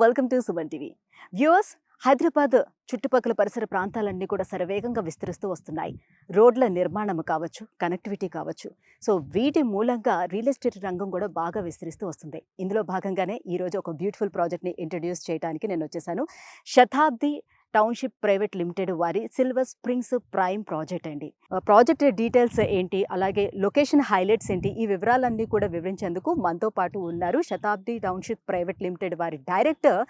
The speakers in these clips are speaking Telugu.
Welcome to Suman TV. Viewers, Hyderabad చుట్టుపక్కల పరిసర ప్రాంతాలన్నీ కూడా శరవేగంగా విస్తరిస్తూ వస్తున్నాయి. రోడ్ల నిర్మాణం కావచ్చు, కనెక్టివిటీ కావచ్చు. సో వీటి మూలంగా రియల్ ఎస్టేట్ రంగం కూడా బాగా విస్తరిస్తూ వస్తుంది. ఇందులో భాగంగానే ఈరోజు ఒక బ్యూటిఫుల్ ప్రాజెక్ట్ని ఇంట్రడ్యూస్ చేయడానికి నేను వచ్చేసాను. శతాబ్ది టౌన్షిప్ ప్రైవేట్ లిమిటెడ్ వారి సిల్వర్ స్ప్రింగ్స్ ప్రైమ్ ప్రాజెక్ట్ అండి. ప్రాజెక్ట్ డీటెయిల్స్ ఏంటి, అలాగే లొకేషన్ హైలైట్స్ ఏంటి, ఈ వివరాలన్నీ కూడా వివరించేందుకు మనతో పాటు ఉన్నారు శతాబ్ది టౌన్షిప్ ప్రైవేట్ లిమిటెడ్ వారి డైరెక్టర్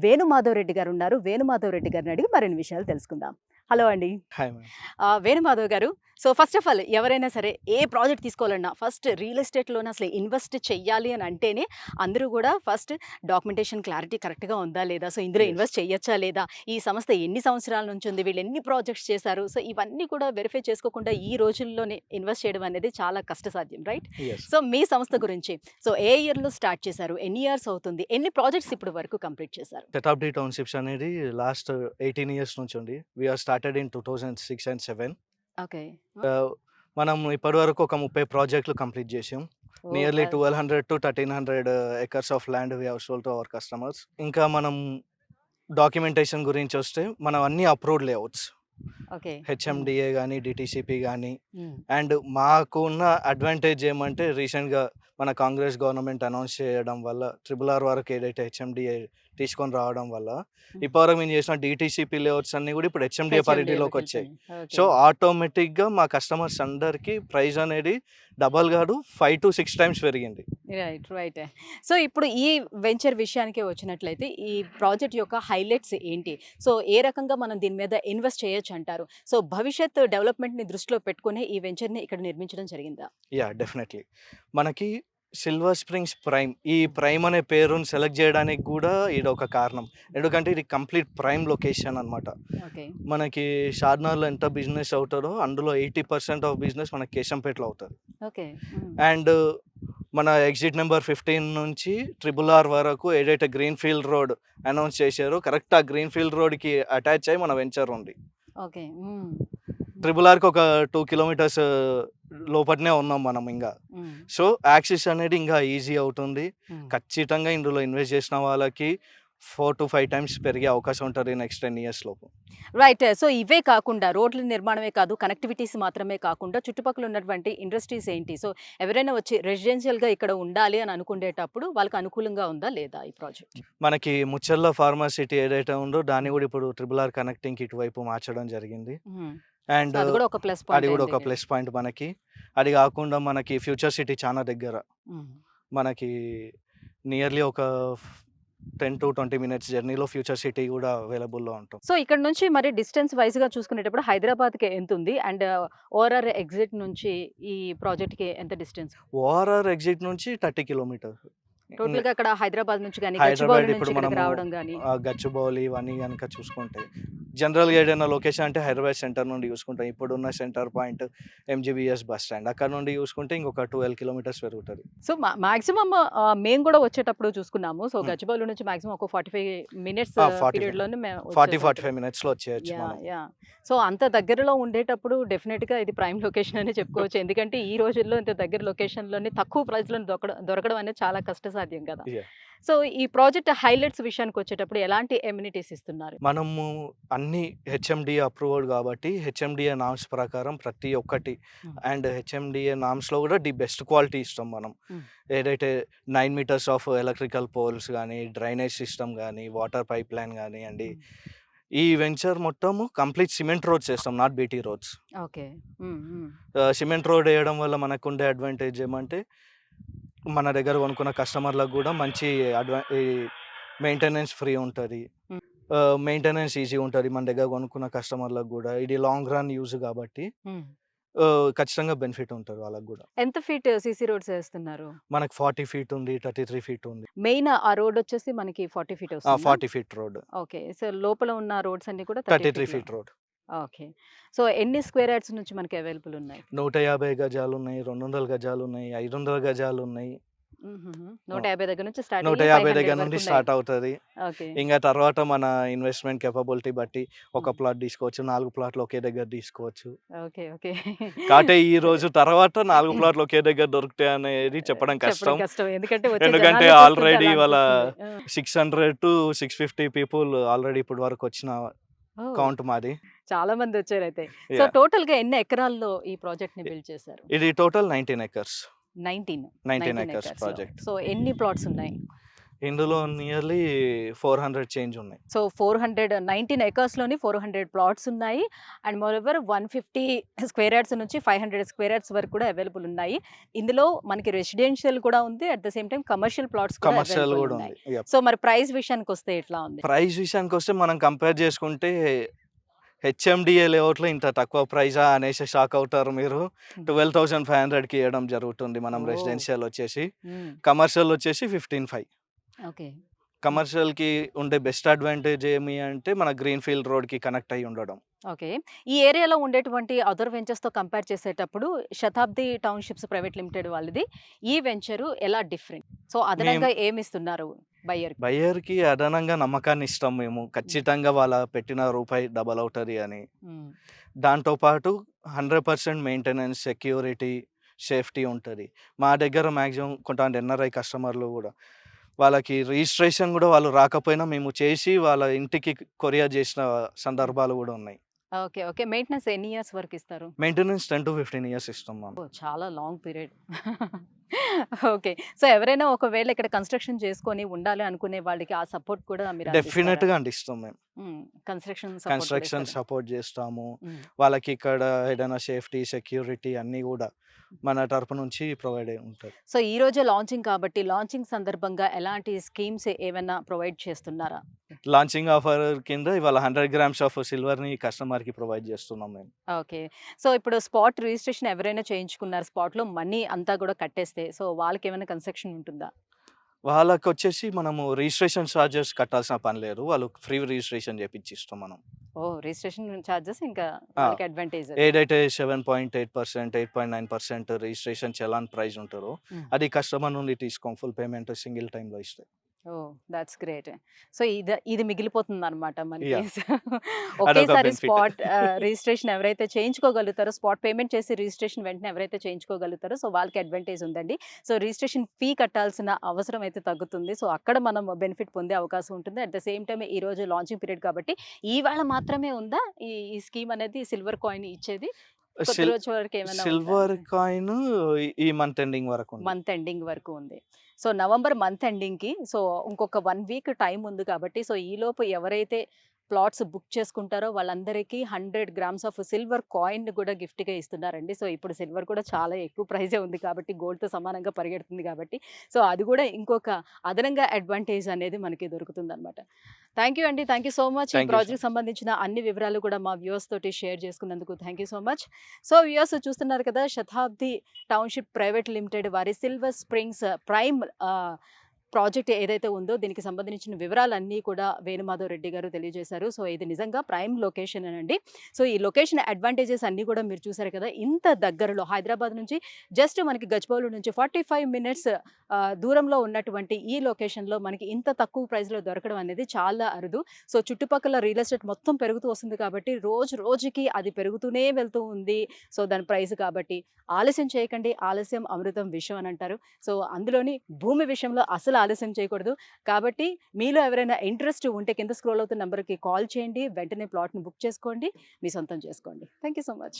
వేణుమాధవ్ రెడ్డి గారు ఉన్నారు. వేణుమాధవ్ రెడ్డి గారిని అడిగి మరిన్ని విషయాలు తెలుసుకుందాం. హలో అండి. Hi ma'am. వేణుమాధవ్ గారు, సో ఫస్ట్ ఆఫ్ ఆల్ ఎవరైనా సరే ఏ ప్రాజెక్ట్ తీసుకోవాలన్నా ఫస్ట్ రియల్ ఎస్టేట్లోనే అసలు ఇన్వెస్ట్ చెయ్యాలి అని అంటేనే అందరూ కూడా ఫస్ట్ డాక్యుమెంటేషన్ క్లారిటీ కరెక్ట్గా ఉందా లేదా, సో ఇందులో ఇన్వెస్ట్ చేయొచ్చా లేదా, ఈ సంస్థ ఎన్ని సంవత్సరాల నుంచి ఉంది, వీళ్ళు ఎన్ని ప్రాజెక్ట్స్ చేశారు, సో ఇవన్నీ కూడా వెరిఫై చేసుకోకుండా ఈ రోజుల్లోనే ఇన్వెస్ట్ చేయడం అనేది చాలా కష్టసాధ్యం, రైట్? Yes. సో మీ సంస్థ గురించి, సో ఏ ఇయర్లో స్టార్ట్ చేశారు, ఎన్ని ఇయర్స్ అవుతుంది, ఎన్ని ప్రాజెక్ట్స్ ఇప్పుడు వరకు కంప్లీట్ చేశారు? శతాబ్ది టౌన్షిప్స్ అనేది లాస్ట్ 18 ఇయర్స్ నుంచి ఉంది. We are started in 2006 and 7. Okay. మనం ఇప్పటి వరకు ఒక 30 ప్రాజెక్టులు కంప్లీట్ చేసాం. Nearly 1200 to 1300 acres of land we have sold to our customers. ఇంకా మనం డాక్యుమెంటేషన్ గురించి వస్తే మనం అన్ని అప్రూవ్డ్ లేఅవుట్స్, ఓకే. హెచ్ఎండిఏ కానీ డిటిసిపి కానీ. అండ్ మాకు ఉన్న అడ్వాంటేజ్ ఏమంటే రీసెంట్గా మన కాంగ్రెస్ గవర్నమెంట్ అనౌన్స్ చేయడం వల్ల RRR వరకు ఏదైతే హెచ్ఎండిఏ తీసుకొని రావడం వల్ల ఇప్పటివరకు మేము చేసిన డిటిసిపి లేఅవుట్స్ అన్ని కూడా ఇప్పుడు హెచ్ఎండిఏ పరిధిలోకి వచ్చాయి. సో ఆటోమేటిక్గా మా కస్టమర్స్ అందరికీ ప్రైస్ అనేది డబల్ కాదు 5 to 6 times పెరిగింది. Right right. సో ఇప్పుడు ఈ వెంచర్ విషయానికి వచ్చినట్లయితే ఈ ప్రాజెక్ట్ యొక్క హైలైట్స్ ఏంటి, సో ఏ రకంగా మనం దీని మీద ఇన్వెస్ట్ చేయొచ్చు అంటారు, సో భవిష్యత్ డెవలప్మెంట్ని దృష్టిలో పెట్టుకుని ఈ వెంచర్ని ఇక్కడ నిర్మించడం జరిగిందా? Yeah, definitely. మనకి సిల్వర్ స్ప్రింగ్స్ ప్రైమ్, ఈ ప్రైమ్ అనే పేరుని సెలెక్ట్ చేయడానికి కూడా ఇది ఒక కారణం. ఎందుకంటే ఇది కంప్లీట్ ప్రైమ్ లొకేషన్ అనమాట. ఓకే. మనకి షాద్నగర్లో ఎంత బిజినెస్ అవుతుందో అందులో 80% ఆఫ్ బిజినెస్ మనకి కేశంపేటలో అవుతుంది. ఓకే. అండ్ మన ఎగ్జిట్ నెంబర్ 15 నుంచి RRR వరకు ఏదైతే గ్రీన్ ఫీల్డ్ రోడ్ అనౌన్స్ చేశారో కరెక్ట్ ఆ గ్రీన్ ఫీల్డ్ రోడ్కి అటాచ్ అయ్యి మన వెంచర్ ఉంది. ఓకే. RRRకి ఒక 2 kilometers లోపలనే ఉన్నాం మనం ఇంకా. సో యాక్సిస్ అనేది ఇంకా ఈజీ అవుతుంది. ఖచ్చితంగా ఇందులో ఇన్వెస్ట్ చేసిన వాళ్ళకి 4 to 5 times పెరిగే అవకాశం ఉంటుంది నెక్స్ట్ 10 years లోపు. రైట్. సో ఇవే కాకుండా రోడ్ల నిర్మాణమే కాదు, కనెక్టివిటీస్ మాత్రమే కాకుండా చుట్టుపక్కల ఉన్నటువంటి ఇండస్ట్రీస్ ఏంటి, సో ఎవరైనా వచ్చి రెసిడెన్షియల్గా ఇక్కడ ఉండాలి అని అనుకునేటప్పుడు వాళ్ళకి అనుకూలంగా ఉందా లేదా ఈ ప్రాజెక్ట్? మనకి ముచ్చర్ల ఫార్మాసిటీ ఏదైతే ఉందో దాన్ని కూడా ఇప్పుడు RRR కనెక్టింగ్ ఇటువైపు మార్చడం జరిగింది. అండ్ అది కూడా ఒక ప్లస్ అది కూడా ఒక ప్లస్ పాయింట్ మనకి. అది కాకుండా మనకి ఫ్యూచర్ సిటీ చాలా దగ్గర, మనకి నియర్లీ ఒక 10 to 20 minutes జర్నీలో ఫ్యూచర్ సిటీ కూడా అవైలబుల్లో ఉంటుంది. సో ఇక్కడ నుంచి మరి డిస్టెన్స్ వైజ్గా చూసుకునేటప్పుడు హైదరాబాద్కి ఎంత ఉంది, అండ్ ORR ఎగ్జిట్ నుంచి ఈ ప్రాజెక్ట్కి ఎంత డిస్టెన్స్? ORR ఎగ్జిట్ నుంచి 30 kilometers. టోటల్గా అక్కడ హైదరాబాద్ నుంచి కానీ హైదరాబాద్ గచ్చిబౌలి ఇప్పుడు నుంచి ఇక్కడికి మనము రావడం కానీ. గచ్చిబౌలి ఇవన్నీ కనుక చూసుకుంటే జనరల్గా ఏదైనా లొకేషన్ అంటే హైదరాబాద్ సెంటర్ నుండి చూసుకుంటాం. ఇప్పుడున్న centre point MGBS bus stand, అక్కడ నుండి చూసుకుంటే ఇంకొక 12 kilometers పెరుగుతుంది. సో మాక్సిమం మేము కూడా వచ్చేటప్పుడు చూసుకున్నాము. సో గచ్చిబౌలి నుంచి మాక్సిమం ఒక 45 minutes 40 పీరియడ్లోనే 40-45 minutes లో వచ్చేయచ్చు యా మనం. యా. సో అంత దగ్గరలో ఉండేటప్పుడు డెఫినెట్గా ఇది ప్రైమ్ లొకేషన్ అని చెప్పుకోవచ్చు. ఎందుకంటే ఈ రోజుల్లో ఇంత దగ్గర లొకేషన్లోనే తక్కువ ప్రైస్లో దొరకడం అనేది చాలా కష్టసాధ్యం కదా. Yeah. సో ఈ ప్రాజెక్ట్ హైలైట్స్ విషయానికి వచ్చేటప్పుడు ఎలాంటి ఎమ్యూనిటీస్ ఇస్తున్నారు? మనము అన్ని హెచ్ఎండిఏ అప్రూవ్డ్ కాబట్టి హెచ్ఎండిఏ నామ్స్ ప్రకారం ప్రతి ఒక్కటి, అండ్ హెచ్ఎండిఏ నామ్స్లో కూడా ది బెస్ట్ క్వాలిటీ ఇస్తాం మనం. ఏదైతే 9 meters ఆఫ్ ఎలక్ట్రికల్ పోల్స్ కానీ, డ్రైనేజ్ సిస్టమ్ కానీ, వాటర్ పైప్ లైన్ కానివ్వండి. ఈ వెంచర్ మొత్తము కంప్లీట్ సిమెంట్ రోడ్స్ వేస్తాం, not BT roads. Okay. Cement road వేయడం వల్ల మనకు ఉండే అడ్వాంటేజ్ ఏమంటే మన దగ్గర కొనుక్కున్న కస్టమర్లకు కూడా మంచి మెయింటెనెన్స్ ఫ్రీ ఉంటుంది, మెయింటెనెన్స్ ఈజీ ఉంటుంది మన దగ్గర కొనుక్కున్న కస్టమర్లకు కూడా. ఇది లాంగ్ రన్ యూజ్ కాబట్టి ఖచ్చితంగా బెనిఫిట్ ఉంటుంది వాళ్ళకు కూడా. ఎంత ఫీట్ సీసీ రోడ్స్ వేస్తున్నారు? మనకు 40 feet ఉంది, 33 feet ఉంది. మెయిన్ ఆ రోడ్ వచ్చేసి మనకి 40 feet వస్తుంది. 40 feet రోడ్. ఓకే. సో లోపల ఉన్న రోడ్స్ అన్ని కూడా 33 feet రోడ్. ఓకే. సో ఎన్ని స్క్వేర్ యార్డ్స్ నుంచి మనకి అవైలబుల్ ఉన్నాయి? 150 గజాలు ఉన్నాయి, 200 గజాలు ఉన్నాయి, 500 గజాలు ఉన్నాయి. హుహుహు. 150 దగ్గర నుంచి స్టార్ట్ అయ్యి 150 500 దగ్గర నుండి వరకు ఉన్నాయి. స్టార్ట్ అవుతది. ఓకే. ఇంగ తర్వాత మన ఇన్వెస్ట్‌మెంట్ కేపబిలిటీ బట్టి ఒక హ్మ్. ప్లాట్ తీసుకోవచ్చు. 4 ప్లాట్లు ఒకే దగ్గర తీసుకోవచ్చు. ఓకే. ఓకే. కాపోతే ఈ రోజు తర్వాత 4 ప్లాట్లు ఒకే దగ్గర దొరుకుతాయి అనేది చెప్పడం చెప్పడం కష్టం. కష్టం. ఎందుకంటే వచ్చే ఎందుకంటే జనాల్ని చూస్తుంటే ఆల్రెడీ అలా వాళ్ళ అనిపిస్తుంది. ఆ! 600-650 పీపుల్ ఆల్రెడీ ఇప్పటి వరకు వచ్చిన ఓహ్! కౌంట్ మాది. చాలా మందొచ్చారైతే. So, yeah! టోటల్‌గా ఎన్ని ఎకరాల్లో ఈ ప్రాజెక్ట్‌ని బిల్డ్ చేశారు? ఇది టోటల్ 19 ఎకర్స్. 19. 19 19 ఎకర్స్ ఎకర్స్‌లో. ప్రాజెక్ట్. సో, ఎన్ని ప్లాట్స్ ఉన్నాయి? ఇందులో నియర్లీ 400 చేంజ్ ఉన్నాయి. సో, 19 ఎకర్స్‌లోని 400 ప్లాట్స్ ఉన్నాయి. అండ్ మోరోవర్ 150 స్క్వేర్ యార్డ్స్ నుంచి 500 స్క్వేర్ యార్డ్స్ వరకు కూడా అవైలబుల్ ఉన్నాయి. ఇందులో మనకి రెసిడెన్షియల్ కూడా ఉంది. At the same time commercial plots కూడా కమర్షియల్ అవైలబుల్ గూడా ఉన్నాయి. ఉంది. యాహ్! సో, మరి ప్రైస్ విషయానికొస్తే ఎట్లా ఉంది? ప్రైస్ విషయానికొస్తే మనం కంపేర్ చేసుకుంటే హెచ్ఎండిఏ లేఅవుట్‌లో ఇంత తక్కువ ప్రైజా అనేసి షాక్ అవుతారు మీరు. హ్మ్. 12,500కి ఇయ్యడం జరుగుతుంది మనం ఓహ్! రెసిడెన్షియల్ వచ్చేసి. హ్మ్. కమర్షియల్ వచ్చేసి 15,500. ఓకే. హ్మ్. కమర్షియల్‌కి ఉండే బెస్ట్ అడ్వాంటేజ్ ఏమి అంటే మన గ్రీన్‌ఫీల్డ్ రోడ్‌కి కనెక్ట్ అయ్యి ఉండడం. ఓకే. ఈ ఏరియాలో ఉండేటువంటి అదర్ వెంచర్స్‌తో కంపేర్ చేసేటప్పుడు 'శతాబ్ది టౌన్‌షిప్స్ ప్రైవేట్ లిమిటెడ్' వాళ్ళది ఈ వెంచరు ఎలా డిఫరెంట్? సో, మేము అదనంగా ఏమిస్తున్నారు బయ్యర్‌కి? బయ్యర్‌కి అదనంగా నమ్మకాన్ని ఇస్తాం మేము. హ్మ్. ఖచ్చితంగా వాళ్ళ పెట్టిన రూపాయి డబల్ అవుతది అని. హ్మ్. దాంతో పాటు 100% మెయింటెనెన్స్, సెక్యూరిటీ, సేఫ్టీ ఉంటది. మా దగ్గర మాక్సిమం కొంతమంది ఎన్ఆర్ఐ కస్టమర్లు గూడా వాళ్ళకి రిజిస్ట్రేషన్ గూడా వాళ్ళు రాకపోయినా మేము చేసి వాళ్ళ ఇంటికి కొరియర్ చేసిన హ్మ్. సందర్భాలు గూడా ఉన్నాయి. ఓకే. ఓకే. మెయింటెనెన్స్ ఎన్ని ఇయర్స్ వరకు ఇస్తారు? మెయింటెనెన్స్ 10-15 ఇయర్స్ ఇస్తాం మనం. ఓహ్! చాలా లాంగ్ పీరియడ్. ఓకే. సో, ఎవరైనా ఒకవేళ ఇక్కడ కన్‌స్ట్రక్షన్ చేసుకొని ఉండాలి అనుకునే వాళ్ళకి ఆ సపోర్ట్ కూడా మీరు అందిస్తారా? డెఫినిట్‌గా అందిస్తాం మేము. హ్మ్. కన్‌స్ట్రక్షన్ సపోర్ట్ కూడా కన్‌స్ట్రక్షన్ ఇస్తారా? సపోర్ట్ జేస్తాము. హ్మ్. వాళ్ళకి ఇక్కడ ఏదైనా సేఫ్టీ, సెక్యూరిటీ అన్నీ గూడా మన తరపు నుంచి ప్రొవైడ్ అయి ఉంటది. సో, ఈ రోజే లాంచింగ్ కాబట్టి లాంచింగ్ సందర్భంగా ఎలాంటి స్కీమ్స్ ఏవన్నా ప్రొవైడ్ చేస్తున్నారా? లాంచింగ్ ఆఫర్ కింద ఇవాళ 100 గ్రామ్స్ ఆఫ్ సిల్వర్‌ని కస్టమర్‌కి ప్రొవైడ్ జేస్తున్నాం మేము. ఓకే. సో, ఇప్పుడు స్పాట్ రిజిస్ట్రేషన్ ఎవరైనా చేయించుకున్నారు స్పాట్‌లో మనీ అంతా గూడా కట్టేస్తే, సో, వాళ్ళకేమైనా కన్సెషన్ ఉంటుందా? వాళ్ళకొచ్చేసి మనము రిజిస్ట్రేషన్ చార్జెస్ కట్టాల్సిన పని లేదు. వాళ్ళకి ఫ్రీ రిజిస్ట్రేషన్ జేపిచ్చిస్తాం మనం. ఓహ్! రిజిస్ట్రేషన్ చార్జెస్ ఇంకా ఆ! వాళ్ళకి అడ్వాంటేజ్ అది. ఏదైతే 7.8%, 8.9% రిజిస్ట్రేషన్ చలాన్ ప్రైస్ ఉంటదో, హ్మ్. అది కస్టమర్ నుండి తీసుకోం. ఫుల్ పేమెంట్ సింగిల్ టైమ్‌లో ఇస్తాయి. ఓహ్! Thoughts great. సో, ఇది మిగిలిపోతుందనమాట మనకి. యాహ్! సో, అదొక ఒకేసారి బెనిఫిట్. స్పాట్ రిజిస్ట్రేషన్ ఎవరైతే చేయించుకోగలుగుతారో, స్పాట్ పేమెంట్ చేసి రిజిస్ట్రేషన్ వెంటనే ఎవరైతే చేయించుకోగలుగుతారో, సో, వాళ్ళకి అడ్వాంటేజ్ ఉందండి. సో, రిజిస్ట్రేషన్ ఫీ కట్టాల్సిన అవసరం అయితే తగ్గుతుంది. సో, అక్కడ మనం బెనిఫిట్ పొందే అవకాశం ఉంటుంది. అట్ ద సేమ్ టైమ్ ఈరోజు లాంచింగ్ పీరియడ్ కాబట్టి, ఇవాళ మాత్రమే ఉందా ఈ స్కీమ్ అనేది సిల్వర్ కాయిన్ ఇచ్చేది? కొద్ది సిల్ రోజుల వరకు ఏమైనా ఉందా? సిల్వర్ కాయిన్ ఈ మంత్ ఎండింగ్ వరకుంది. మంత్ ఎండింగ్ వరకు ఉంది. సో, నవంబర్ మంత్ ఎండింగ్‌కి సో, ఇంకొక 1 వీక్ టైమ్ ఉంది కాబట్టి, సో, ఈలోపు ఎవరైతే ప్లాట్స్ బుక్ చేసుకుంటారో వాళ్ళందరికీ 100 గ్రామ్స్ ఆఫ్ సిల్వర్ కాయిన్ కూడా గిఫ్ట్‌గా ఇస్తున్నారండి. సో, ఇప్పుడు సిల్వర్ కూడా చాలా ఎక్కువ ప్రైజే ఉంది కాబట్టి గోల్డ్‌తో సమానంగా పరిగెడుతుంది కాబట్టి, సో, అది కూడా ఇంకొక అదనంగా అడ్వాంటేజ్ అనేది మనకి దొరుకుతుందనమాట. థాంక్ యూ అండి. Thank you so much. ఈ థాంక్ యూ సో ప్రాజెక్ట్‌కి సంబంధించిన అన్ని వివరాలు కూడా మా వ్యూవర్స్ తోటి షేర్ చేసుకున్నందుకు thank you so much. So, viewers చూస్తున్నారు కదా! శతాబ్ది టౌన్‌షిప్ ప్రైవేట్ లిమిటెడ్ వారి సిల్వర్ స్ప్రింగ్స్ ప్రైమ్ ప్రాజెక్ట్ ఏదైతే ఉందో దీనికి సంబంధించిన వివరాలన్నీ కూడా వేణుమాధవ్ రెడ్డి గారు తెలియజేశారు. సో, ఇది నిజంగా ప్రైమ్ లొకేషన్ అనండి. సో, ఈ లొకేషన్ అడ్వాంటేజెస్ అన్నీ కూడా మీరు చూసారు కదా! ఇంత దగ్గరలో హైదరాబాద్ నుంచి జస్ట్ మనకి గచ్చిబౌలి నుంచి 45 మినిట్స్ దూరంలో ఉన్నటువంటి ఈ లొకేషన్‌లో మనకి ఇంత తక్కువ ప్రైస్‌లో దొరకడం అనేది చాలా అరుదు. సో, చుట్టుపక్కల రియల్ ఎస్టేట్ మొత్తం పెరుగుతూ వస్తుంది కాబట్టి రోజు రోజుకి అది పెరుగుతూనే వెళ్తూ ఉంది. సో, దాని ప్రైస్ కాబట్టి ఆలస్యం చేయకండి. ఆలస్యం అమృతం విషం అని అంటారు. సో, అందులోని భూమి విషయంలో అసలు ఆలస్యం చేయకూడదు. కాబట్టి మీలో ఎవరైనా ఇంట్రెస్ట్ ఉంటే కింద స్క్రోల్ అవుతున్న నంబర్‌కి కాల్ చేయండి. వెంటనే ప్లాట్‌ని బుక్ చేసుకోండి. మీ సొంతం చేసుకోండి. Thank you so much.